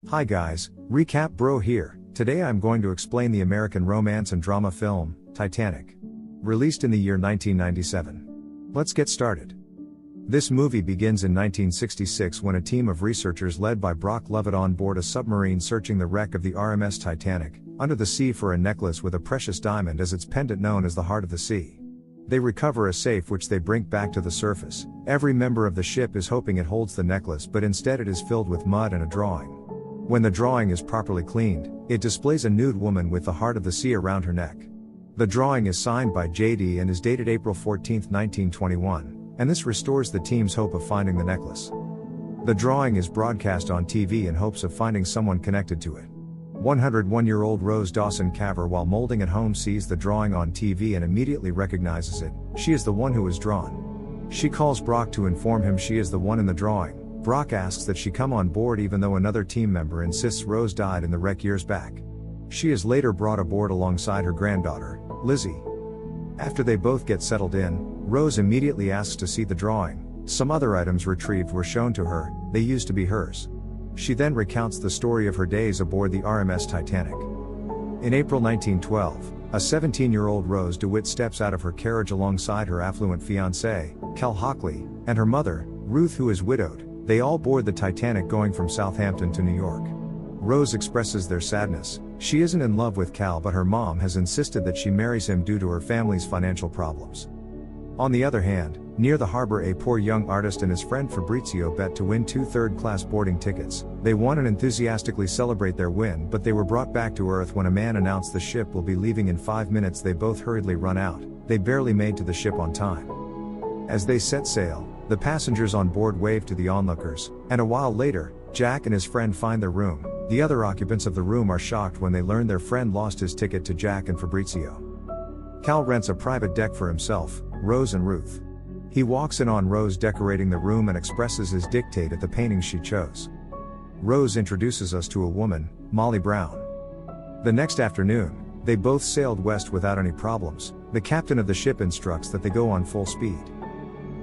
Hi guys, Recap Bro here. Today I'm going to explain the American romance and drama film, Titanic. Released in the year 1997. Let's get started. This movie begins in 1966 when a team of researchers led by Brock Lovett on board a submarine searching the wreck of the RMS Titanic, under the sea for a necklace with a precious diamond as its pendant known as the Heart of the Sea. They recover a safe which they bring back to the surface. Every member of the ship is hoping it holds the necklace, but instead it is filled with mud and a drawing. When the drawing is properly cleaned, it displays a nude woman with the Heart of the Sea around her neck. The drawing is signed by JD and is dated April 14, 1921, and this restores the team's hope of finding the necklace. The drawing is broadcast on TV in hopes of finding someone connected to it. 101-year-old Rose Dawson Caver, while molding at home, sees the drawing on TV and immediately recognizes it. She is the one who was drawn. She calls Brock to inform him she is the one in the drawing. Brock asks that she come on board even though another team member insists Rose died in the wreck years back. She is later brought aboard alongside her granddaughter, Lizzie. After they both get settled in, Rose immediately asks to see the drawing. Some other items retrieved were shown to her, they used to be hers. She then recounts the story of her days aboard the RMS Titanic. In April 1912, a 17-year-old Rose DeWitt steps out of her carriage alongside her affluent fiancé, Cal Hockley, and her mother, Ruth, who is widowed. They all board the Titanic going from Southampton to New York. Rose expresses their sadness. She isn't in love with Cal, but her mom has insisted that she marries him due to her family's financial problems. On the other hand, near the harbor, a poor young artist and his friend Fabrizio bet to win 2 third-class boarding tickets. They won and enthusiastically celebrate their win, but they were brought back to Earth when a man announced the ship will be leaving in 5 minutes. They both hurriedly run out. They barely made to the ship on time. As they set sail, the passengers on board wave to the onlookers, and a while later, Jack and his friend find their room. The other occupants of the room are shocked when they learn their friend lost his ticket to Jack and Fabrizio. Cal rents a private deck for himself, Rose and Ruth. He walks in on Rose decorating the room and expresses his dictate at the paintings she chose. Rose introduces us to a woman, Molly Brown. The next afternoon, they both sailed west without any problems. The captain of the ship instructs that they go on full speed.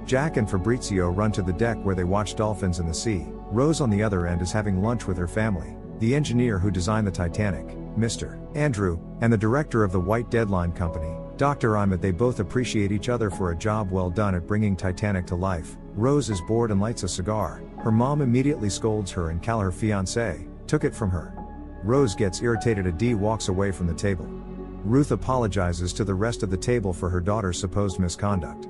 Jack and Fabrizio run to the deck where they watch dolphins in the sea. Rose on the other end is having lunch with her family, the engineer who designed the Titanic, Mr. Andrew, and the director of the White Deadline Company, Dr. Ahmed. They both appreciate each other for a job well done at bringing Titanic to life. Rose is bored and lights a cigar. Her mom immediately scolds her and Cal, her fiancé, took it from her. Rose gets irritated. Dee walks away from the table. Ruth apologizes to the rest of the table for her daughter's supposed misconduct.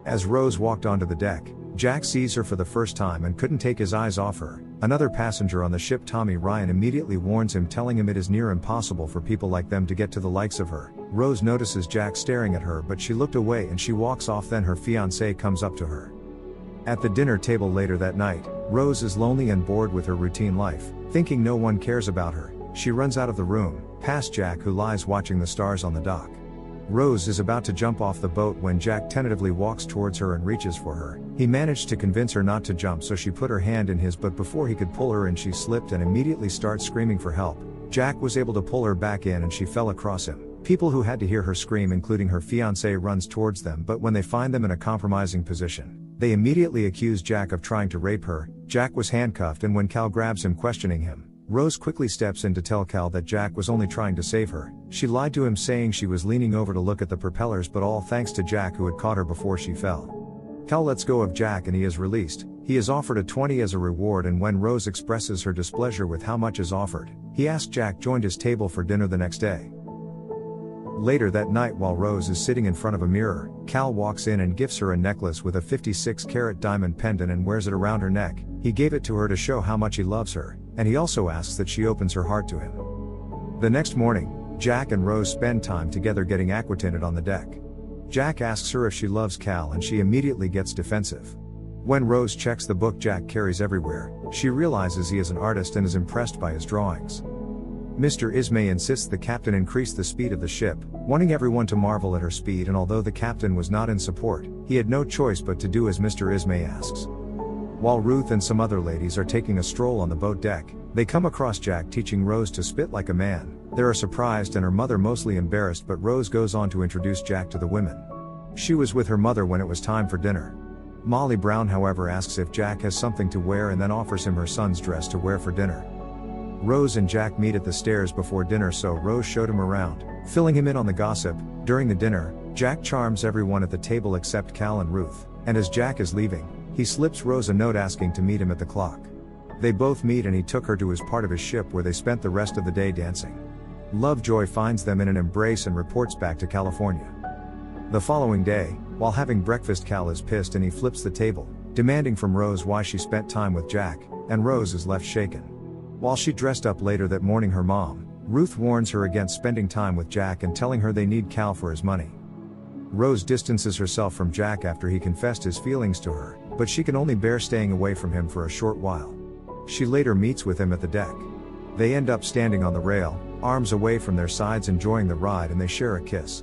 As Rose walked onto the deck, Jack sees her for the first time and couldn't take his eyes off her. Another passenger on the ship, Tommy Ryan, immediately warns him, telling him it is near impossible for people like them to get to the likes of her. Rose notices Jack staring at her, but she looked away and she walks off. Then her fiancé comes up to her. At the dinner table later that night, Rose is lonely and bored with her routine life. Thinking no one cares about her, she runs out of the room, past Jack, who lies watching the stars on the dock. Rose is about to jump off the boat when Jack tentatively walks towards her and reaches for her. He managed to convince her not to jump, so she put her hand in his, but before he could pull her in, she slipped and immediately starts screaming for help. Jack was able to pull her back in and she fell across him. People who had to hear her scream, including her fiancé, runs towards them, but when they find them in a compromising position, they immediately accuse Jack of trying to rape her. Jack was handcuffed, and when Cal grabs him, questioning him, Rose quickly steps in to tell Cal that Jack was only trying to save her. She lied to him, saying she was leaning over to look at the propellers, but all thanks to Jack, who had caught her before she fell. Cal lets go of Jack and he is released. He is offered a 20 as a reward, and when Rose expresses her displeasure with how much is offered, he asks Jack joined his table for dinner the next day. Later that night, while Rose is sitting in front of a mirror, Cal walks in and gives her a necklace with a 56-carat diamond pendant and wears it around her neck. He gave it to her to show how much he loves her, and he also asks that she opens her heart to him. The next morning, Jack and Rose spend time together getting aquatinted on the deck. Jack asks her if she loves Cal and she immediately gets defensive. When Rose checks the book Jack carries everywhere, she realizes he is an artist and is impressed by his drawings. Mr. Ismay insists the captain increase the speed of the ship, wanting everyone to marvel at her speed, and although the captain was not in support, he had no choice but to do as Mr. Ismay asks. While Ruth and some other ladies are taking a stroll on the boat deck, they come across Jack teaching Rose to spit like a man. They are surprised and her mother mostly embarrassed, but Rose goes on to introduce Jack to the women. She was with her mother when it was time for dinner. Molly Brown, however, asks if Jack has something to wear and then offers him her son's dress to wear for dinner. Rose and Jack meet at the stairs before dinner, so Rose showed him around, filling him in on the gossip. During the dinner, Jack charms everyone at the table except Cal and Ruth, and as Jack is leaving, he slips Rose a note asking to meet him at the clock. They both meet and he took her to his part of his ship where they spent the rest of the day dancing. Lovejoy finds them in an embrace and reports back to California. The following day, while having breakfast, Cal is pissed and he flips the table, demanding from Rose why she spent time with Jack, and Rose is left shaken. While she dressed up later that morning, her mom, Ruth, warns her against spending time with Jack and telling her they need Cal for his money. Rose distances herself from Jack after he confessed his feelings to her, but she can only bear staying away from him for a short while. She later meets with him at the deck. They end up standing on the rail, arms away from their sides, enjoying the ride, and they share a kiss.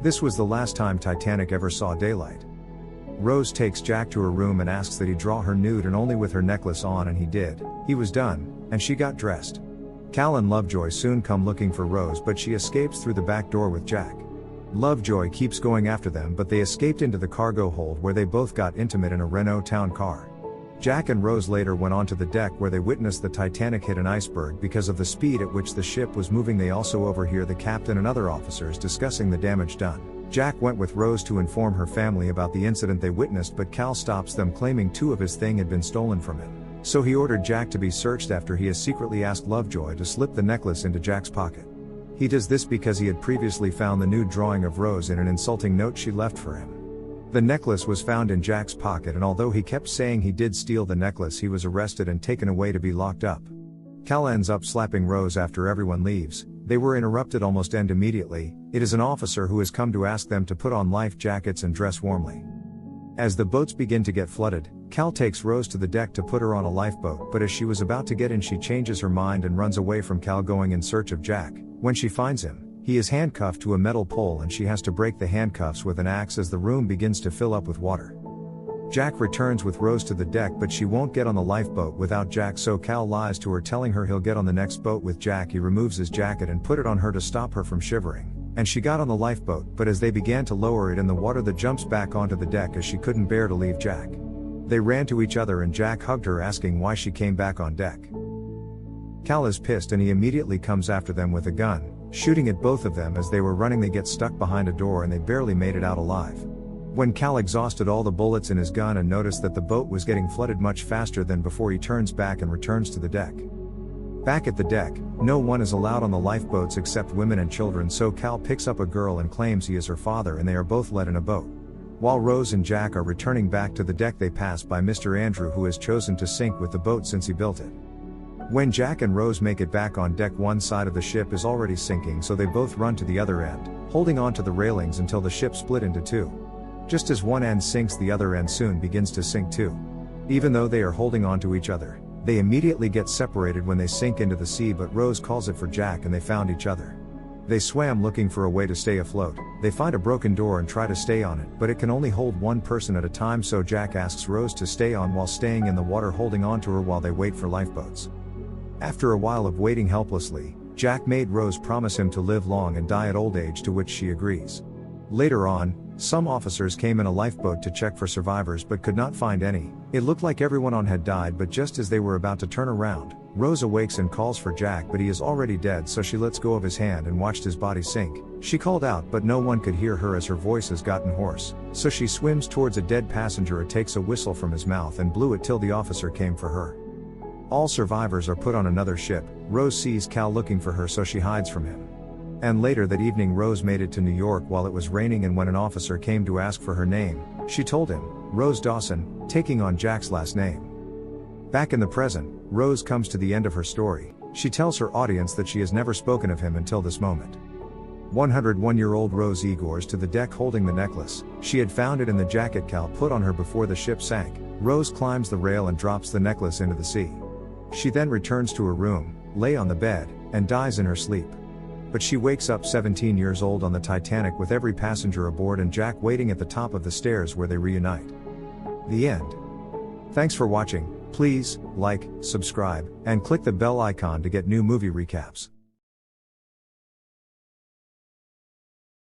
This was the last time Titanic ever saw daylight. Rose takes Jack to her room and asks that he draw her nude and only with her necklace on, and he did. He was done, and she got dressed. Cal and Lovejoy soon come looking for Rose, but she escapes through the back door with Jack. Lovejoy keeps going after them, but they escaped into the cargo hold where they both got intimate in a Renault town car. Jack and Rose later went onto the deck where they witnessed the Titanic hit an iceberg. Because of the speed at which the ship was moving, they also overhear the captain and other officers discussing the damage done. Jack went with Rose to inform her family about the incident they witnessed, but Cal stops them, claiming 2 of his things had been stolen from him. So he ordered Jack to be searched after he has secretly asked Lovejoy to slip the necklace into Jack's pocket. He does this because he had previously found the nude drawing of Rose in an insulting note she left for him. The necklace was found in Jack's pocket, and although he kept saying he did steal the necklace, he was arrested and taken away to be locked up. Cal ends up slapping Rose after everyone leaves. They were interrupted almost immediately. It is an officer who has come to ask them to put on life jackets and dress warmly. As the boats begin to get flooded, Cal takes Rose to the deck to put her on a lifeboat, but as she was about to get in, she changes her mind and runs away from Cal, going in search of Jack. When she finds him, he is handcuffed to a metal pole and she has to break the handcuffs with an axe as the room begins to fill up with water. Jack returns with Rose to the deck, but she won't get on the lifeboat without Jack, so Cal lies to her, telling her he'll get on the next boat with Jack. He removes his jacket and put it on her to stop her from shivering, and she got on the lifeboat, but as they began to lower it in the water, the jumps back onto the deck as she couldn't bear to leave Jack. They ran to each other and Jack hugged her, asking why she came back on deck. Cal is pissed and he immediately comes after them with a gun, shooting at both of them. As they were running, they get stuck behind a door and they barely made it out alive. When Cal exhausted all the bullets in his gun and noticed that the boat was getting flooded much faster than before, he turns back and returns to the deck. Back at the deck, no one is allowed on the lifeboats except women and children, so Cal picks up a girl and claims he is her father, and they are both led in a boat. While Rose and Jack are returning back to the deck, they pass by Mr. Andrew, who has chosen to sink with the boat since he built it. When Jack and Rose make it back on deck, one side of the ship is already sinking, so they both run to the other end, holding on to the railings until the ship split into 2. Just as one end sinks, the other end soon begins to sink too. Even though they are holding on to each other, they immediately get separated when they sink into the sea, but Rose calls it for Jack and they found each other. They swam looking for a way to stay afloat. They find a broken door and try to stay on it, but it can only hold one person at a time, so Jack asks Rose to stay on while staying in the water, holding on to her while they wait for lifeboats. After a while of waiting helplessly, Jack made Rose promise him to live long and die at old age, to which she agrees. Later on, some officers came in a lifeboat to check for survivors but could not find any. It looked like everyone on had died, but just as they were about to turn around, Rose awakes and calls for Jack, but he is already dead, so she lets go of his hand and watched his body sink. She called out, but no one could hear her as her voice has gotten hoarse, so she swims towards a dead passenger and takes a whistle from his mouth and blew it till the officer came for her. All survivors are put on another ship. Rose sees Cal looking for her, so she hides from him. And later that evening, Rose made it to New York while it was raining, and when an officer came to ask for her name, she told him, Rose Dawson, taking on Jack's last name. Back in the present, Rose comes to the end of her story. She tells her audience that she has never spoken of him until this moment. 101-year-old Rose egors to the deck holding the necklace. She had found it in the jacket Cal put on her before the ship sank. Rose climbs the rail and drops the necklace into the sea. She then returns to her room, lay on the bed, and dies in her sleep. But she wakes up 17 years old on the Titanic with every passenger aboard and Jack waiting at the top of the stairs where they reunite. The end. Thanks for watching. Please like, subscribe, and click the bell icon to get new movie recaps.